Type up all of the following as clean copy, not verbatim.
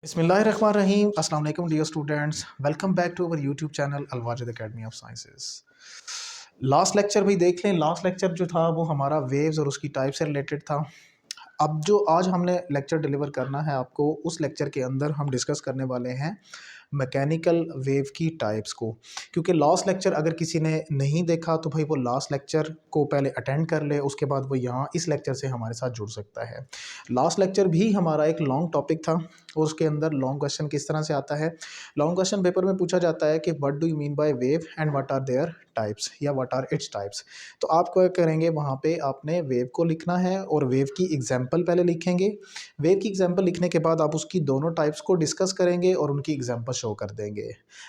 बिस्मिल्लाहिर्रहमानिर्रहीम अस्सलाम वालेकुम dear students, welcome back to our YouTube channel Alwajid academy of sciences. Last lecture भी देख लें। लास्ट लेक्चर जो था वो हमारा वेव्स और उसकी टाइप से रिलेटेड था। अब जो आज हमने लेक्चर डिलीवर करना है आपको, उस लेक्चर के अंदर हम डिस्कस करने वाले हैं मैकेनिकल वेव की टाइप्स को। क्योंकि लास्ट लेक्चर अगर किसी ने नहीं देखा तो भाई वो लास्ट लेक्चर को पहले अटेंड कर ले, उसके बाद वो यहाँ इस लेक्चर से हमारे साथ जुड़ सकता है। लास्ट लेक्चर भी हमारा एक लॉन्ग टॉपिक था और उसके अंदर लॉन्ग क्वेश्चन किस तरह से आता है। लॉन्ग क्वेश्चन पेपर में पूछा जाता है कि what do you mean by wave and what are their types या व्हाट आर इट्स टाइप्स। तो आप क्या करेंगे, वहाँ पे आपने वेव को लिखना है और वेव की एग्जाम्पल पहले लिखेंगे। वेव की एग्जाम्पल लिखने के बाद आप उसकी दोनों टाइप्स को डिस्कस करेंगे और उनकी एग्जाम्पल शो कर देंगे।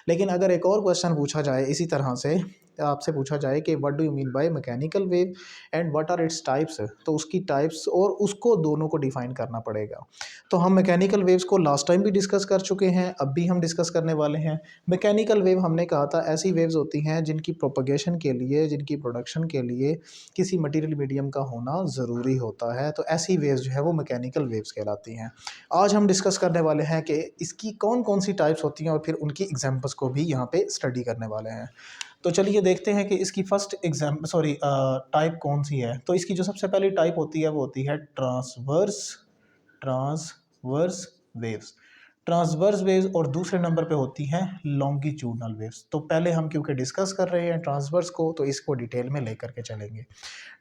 लेकिन अगर एक और क्वेश्चन पूछा जाए इसी तरह से, आपसे पूछा जाए कि what do you mean by mechanical wave and what are its types, तो उसकी टाइप्स और उसको दोनों को डिफाइन करना पड़ेगा। तो हम मैकेनिकल वेव्स को लास्ट टाइम भी डिस्कस कर चुके हैं, अब भी हम डिस्कस करने वाले हैं। मैकेनिकल वेव हमने कहा था ऐसी वेव्स होती हैं जिनकी प्रोपगेशन के लिए, जिनकी प्रोडक्शन के लिए किसी मटेरियल मीडियम का होना ज़रूरी होता है। तो ऐसी वेव्स जो है वो मैकेनिकल वेव्स कहलाती हैं। आज हम डिस्कस करने वाले हैं कि इसकी कौन कौन सी टाइप्स होती हैं और फिर उनकी एग्जाम्पल्स को भी यहाँ पे स्टडी करने वाले हैं। तो चलिए देखते हैं कि इसकी फर्स्ट टाइप कौन सी है। तो इसकी जो सबसे पहली टाइप होती है वो होती है ट्रांसवर्स वेव्स। ट्रांसवर्स वेव्स और दूसरे नंबर पे होती हैं लॉन्गिट्यूडनल वेव्स। तो पहले हम क्योंकि डिस्कस कर रहे हैं ट्रांसवर्स को, तो इसको डिटेल में लेकर के चलेंगे।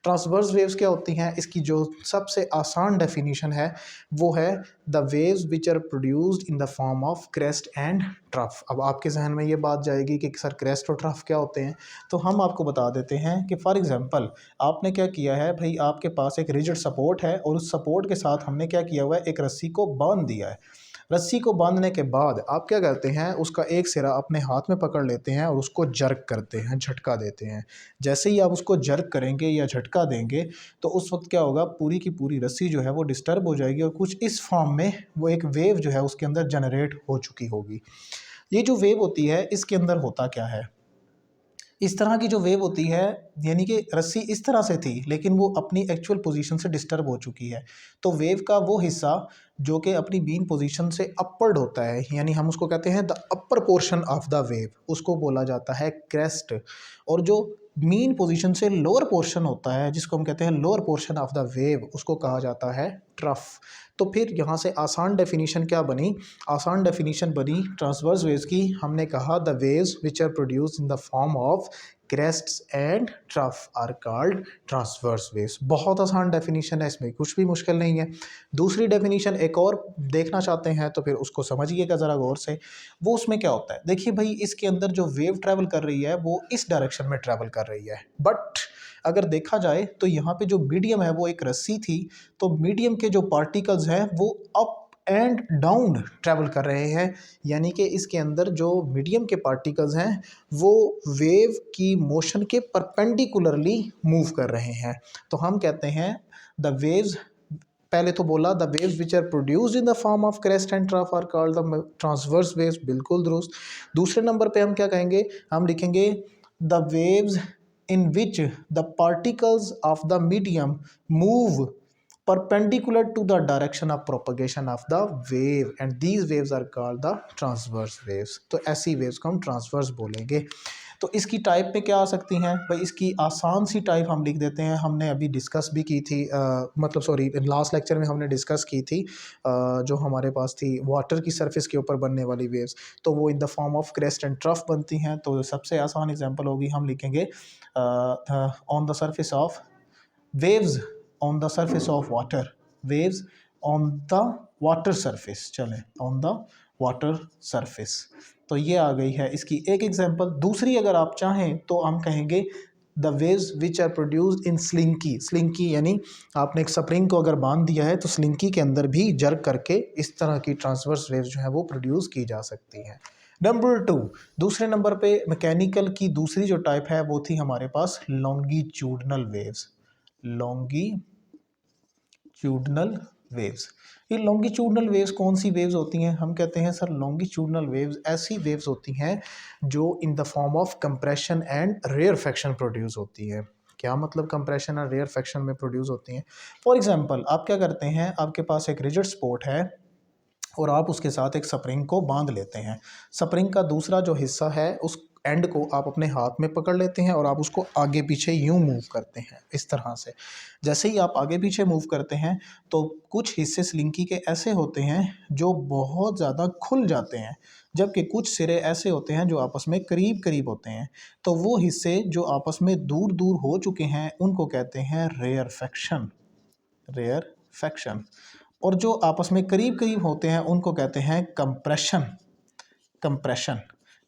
ट्रांसवर्स वेव्स क्या होती हैं, इसकी जो सबसे आसान डेफिनेशन है वो है the waves which are produced in the form of crest and trough. अब आपके जहन में ये बात जाएगी कि सर क्रेस्ट और ट्रफ क्या होते हैं। तो हम आपको बता देते हैं कि फॉर एग्जांपल आपने क्या किया है भाई, आपके पास एक रिजिड सपोर्ट है और उस सपोर्ट के साथ हमने क्या किया हुआ है, एक रस्सी को बांध दिया है। रस्सी को बांधने के बाद आप क्या करते हैं, उसका एक सिरा अपने हाथ में पकड़ लेते हैं और उसको जर्क करते हैं, झटका देते हैं। जैसे ही आप उसको जर्क करेंगे या झटका देंगे तो उस वक्त क्या होगा, पूरी की पूरी रस्सी जो है वो डिस्टर्ब हो जाएगी और कुछ इस फॉर्म में वो एक वेव जो है उसके अंदर जनरेट हो चुकी होगी। ये जो वेव होती है इसके अंदर होता क्या है, इस तरह की जो वेव होती है, यानी कि रस्सी इस तरह से थी लेकिन वो अपनी एक्चुअल पोजीशन से डिस्टर्ब हो चुकी है। तो वेव का वो हिस्सा जो कि अपनी बीन पोजीशन से अपवर्ड होता है, यानी हम उसको कहते हैं the upper portion of the wave, उसको बोला जाता है क्रेस्ट। और जो मीन पोजीशन से लोअर पोर्शन होता है, जिसको हम कहते हैं lower portion of the wave, उसको कहा जाता है ट्रफ। तो फिर यहाँ से आसान डेफिनेशन क्या बनी, आसान डेफिनेशन बनी ट्रांसवर्स वेव्स की। हमने कहा the waves which are produced in the form of crests and trough are called transverse waves. बहुत आसान डेफिनेशन है, इसमें कुछ भी मुश्किल नहीं है। दूसरी डेफिनेशन एक और देखना चाहते हैं तो फिर उसको समझिएगा ज़रा गौर से। वो उसमें क्या होता है, देखिए भाई, इसके अंदर जो वेव ट्रैवल कर रही है वो इस डायरेक्शन में ट्रैवल कर रही है, बट अगर देखा जाए तो यहाँ पे जो मीडियम है वो एक रस्सी थी। तो मीडियम के जो पार्टिकल्स हैं वो अप एंड डाउन ट्रैवल कर रहे हैं, यानी कि इसके अंदर जो मीडियम के पार्टिकल्स हैं वो वेव की मोशन के परपेंडिकुलरली मूव कर रहे हैं। तो हम कहते हैं द वेव्स, पहले तो बोला the waves which are produced in the form of crest and trough are called the transverse waves, बिल्कुल दुरुस्त। दूसरे नंबर पे हम क्या कहेंगे, हम लिखेंगे the waves in which the particles of the medium move perpendicular to the direction of propagation of the wave and these waves are called the transverse waves। तो ऐसी waves को हम transverse बोलेंगे। तो इसकी टाइप पे क्या आ सकती हैं भाई, इसकी आसान सी टाइप हम लिख देते हैं, हमने अभी डिस्कस भी की थी, लास्ट लेक्चर में हमने डिस्कस की थी। जो हमारे पास थी वाटर की सरफेस के ऊपर बनने वाली वेव्स, तो वो इन the form of crest and trough बनती हैं। तो सबसे आसान एग्जांपल होगी, हम लिखेंगे on the surface of waves on the surface of water, waves on the water surface, चलें ऑन द वाटर सरफेस। तो ये आ गई है इसकी एक एग्जांपल। दूसरी अगर आप चाहें तो हम कहेंगे the waves which are produced in slinky. Slinky यानी आपने एक स्प्रिंग को अगर बांध दिया है तो स्लिंकी के अंदर भी जर्क करके इस तरह की ट्रांसवर्स वेव्स जो है वो प्रोड्यूस की जा सकती हैं। नंबर 2, दूसरे नंबर पे मैकेनिकल की दूसरी जो टाइप है वो थी हमारे पास लॉन्गिट्यूडनल वेव्स। लॉन्गिट्यूडनल वेव्स, ये लॉन्गिट्यूडनल वेव्स कौन सी वेव्स होती हैं, हम कहते हैं सर लॉन्गिट्यूडनल वेव्स ऐसी वेव्स होती हैं जो इन the form of compression and rarefaction produce होती है। क्या मतलब कंप्रेशन और रेयरफेक्शन में प्रोड्यूस होती हैं। फॉर एग्जांपल आप क्या करते हैं, आपके पास एक रिजिड सपोर्ट है और आप उसके साथ एक स्प्रिंग को बांध लेते हैं। स्प्रिंग का दूसरा जो हिस्सा है उस एंड को आप अपने हाथ में पकड़ लेते हैं और आप उसको आगे पीछे यूं मूव करते हैं इस तरह से। जैसे ही आप आगे पीछे मूव करते हैं तो कुछ हिस्से स्लिंकी के ऐसे होते हैं जो बहुत ज़्यादा खुल जाते हैं, जबकि कुछ सिरे ऐसे होते हैं जो आपस में करीब करीब होते हैं। तो वो हिस्से जो आपस में दूर दूर हो चुके हैं उनको कहते हैं रेयरफेक्शन। रेयरफेक्शन। और जो आपस में करीब करीब होते हैं उनको कहते हैं compression. Compression.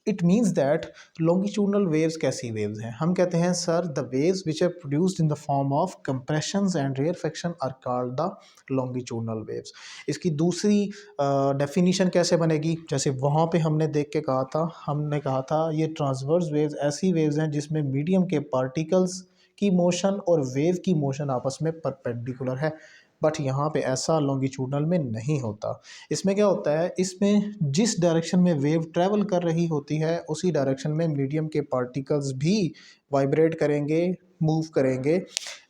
It means that longitudinal waves कैसी वेव्स हैं? हम कहते हैं sir the waves which are produced in the form of compressions and rarefaction are called the longitudinal waves. इसकी दूसरी डेफिनेशन कैसे बनेगी? जैसे वहाँ पे हमने देख के कहा था, हमने कहा था ये ट्रांसवर्स वेव्स ऐसी वेव्स हैं जिसमें मीडियम के पार्टिकल्स की मोशन और वेव की मोशन आपस में परपेंडिकुलर है। बट यहाँ पे ऐसा लॉन्गिट्यूडनल में नहीं होता। इसमें क्या होता है, इसमें जिस डायरेक्शन में वेव ट्रैवल कर रही होती है उसी डायरेक्शन में मीडियम के पार्टिकल्स भी वाइब्रेट करेंगे, मूव करेंगे।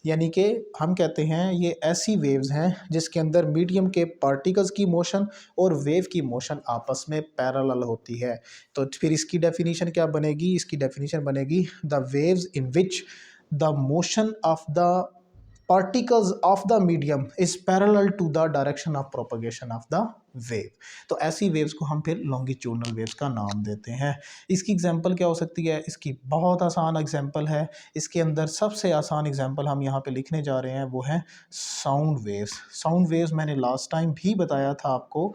यानी कि हम कहते हैं ये ऐसी वेव्स हैं जिसके अंदर मीडियम के पार्टिकल्स की मोशन और वेव की मोशन आपस में पैरेलल होती है। तो फिर इसकी डेफिनेशन क्या बनेगी? इसकी डेफिनेशन बनेगी the waves in which the motion of the particles of the medium is parallel to the direction of propagation of the wave। तो ऐसी वेव्स को हम फिर लॉन्गिट्यूडनल वेव्स का नाम देते हैं। इसकी एग्जांपल क्या हो सकती है? इसकी बहुत आसान एग्जांपल है। इसके अंदर सबसे आसान एग्जांपल हम यहाँ पे लिखने जा रहे हैं वो है साउंड वेव्स। साउंड वेव्स मैंने लास्ट टाइम भी बताया था आपको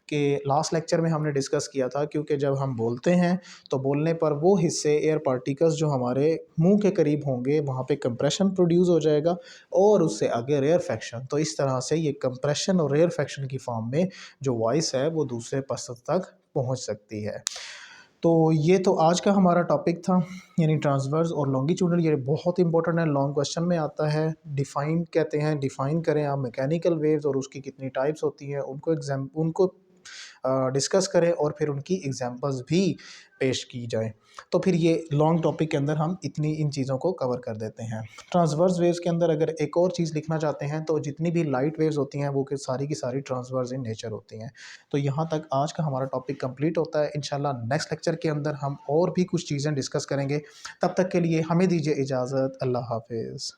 कि लास्ट लेक्चर में हमने डिस्कस किया था, क्योंकि जब हम बोलते हैं तो बोलने पर वो हिस्से एयर पार्टिकल्स जो हमारे मुंह के करीब होंगे वहाँ पे कंप्रेशन प्रोड्यूस हो जाएगा और उससे आगे रेयरफेक्शन। तो इस तरह से ये कंप्रेशन और रेयरफेक्शन की फॉर्म में जो वॉइस है वो दूसरे पर्सन तक पहुंच सकती है। तो ये तो आज का हमारा टॉपिक था, यानी ट्रांसवर्स और लॉन्गिट्यूडनल। ये बहुत इंपॉर्टेंट है, लॉन्ग क्वेश्चन में आता है। डिफाइन कहते हैं, डिफाइन करें आप मैकेनिकल वेव्स और उसकी कितनी टाइप्स होती हैं उनको डिस्कस करें और फिर उनकी एग्जांपल्स भी पेश की जाए। तो फिर ये लॉन्ग टॉपिक के अंदर हम इन चीज़ों को कवर कर देते हैं। ट्रांसवर्स वेव्स के अंदर अगर एक और चीज़ लिखना चाहते हैं तो जितनी भी लाइट वेव्स होती हैं वो सारी की सारी ट्रांसवर्स इन नेचर होती हैं। तो यहाँ तक आज का हमारा टॉपिक कंप्लीट होता है। इंशाल्लाह नेक्स्ट लेक्चर के अंदर हम और भी कुछ चीज़ें डिस्कस करेंगे। तब तक के लिए हमें दीजिए इजाज़त। अल्लाह हाफिज़।